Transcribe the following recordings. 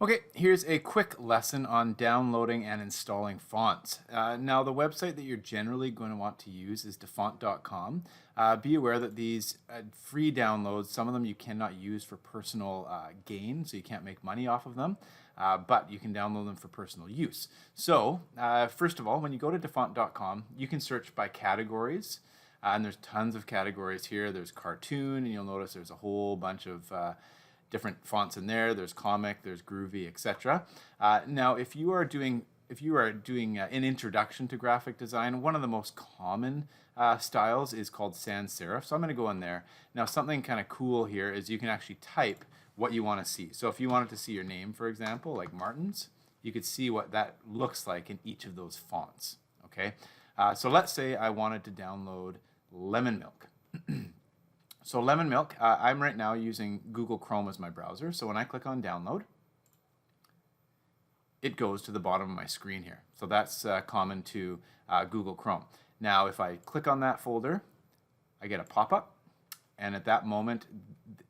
Okay, here's a quick lesson on downloading and installing fonts. Now, the website that you're generally going to want to use is dafont.com. Be aware that these free downloads, some of them you cannot use for personal gain, so you can't make money off of them, but you can download them for personal use. So, first of all, when you go to dafont.com, you can search by categories. And there's tons of categories here. There's cartoon, and you'll notice there's a whole bunch of different fonts in there. There's comic, there's groovy, etc. Now, if you are doing an introduction to graphic design, one of the most common styles is called sans serif. So I'm going to go in there. Now, something kind of cool here is you can actually type what you want to see. So if you wanted to see your name, for example, like Martin's, you could see what that looks like in each of those fonts. Okay. So let's say I wanted to download lemon milk. So lemon milk, I'm right now using Google Chrome as my browser. So when I click on download, it goes to the bottom of my screen here. So that's common to Google Chrome. Now, if I click on that folder, I get a pop-up. And at that moment,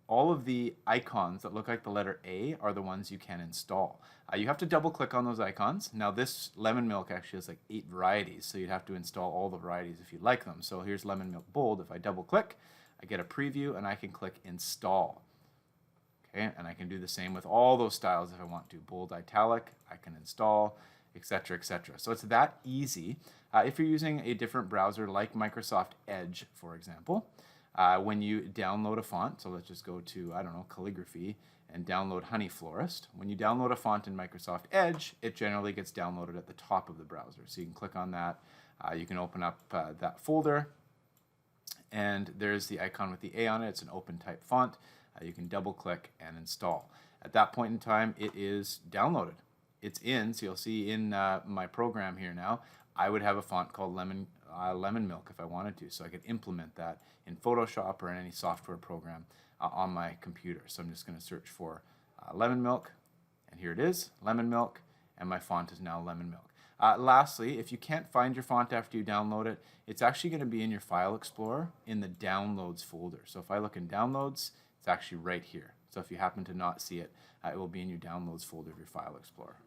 all of the icons that look like the letter A are the ones you can install. You have to double click on those icons. Now this lemon milk actually has like 8 varieties, so you'd have to install all the varieties if you like them. So here's lemon milk bold. If I double click, I get a preview and I can click install. Okay, and I can do the same with all those styles if I want to. Bold italic, I can install, etc., etc. So it's that easy. If you're using a different browser like Microsoft Edge, for example, when you download a font, so let's just go to, I don't know, calligraphy and download Honey Florist. When you download a font in Microsoft Edge, it generally gets downloaded at the top of the browser. So you can click on that. You can open up that folder, and there's the icon with the A on it. It's an open type font. You can double click and install. At that point in time, it is downloaded. It's in, so you'll see in my program here now, I would have a font called Lemon Milk if I wanted to, so I could implement that in Photoshop or in any software program on my computer. So I'm just going to search for lemon milk, and here it is, lemon milk, and my font is now lemon milk. Lastly, if you can't find your font after you download it, it's actually going to be in your File Explorer in the Downloads folder. So if I look in Downloads, it's actually right here. So if you happen to not see it, it will be in your Downloads folder of your File Explorer.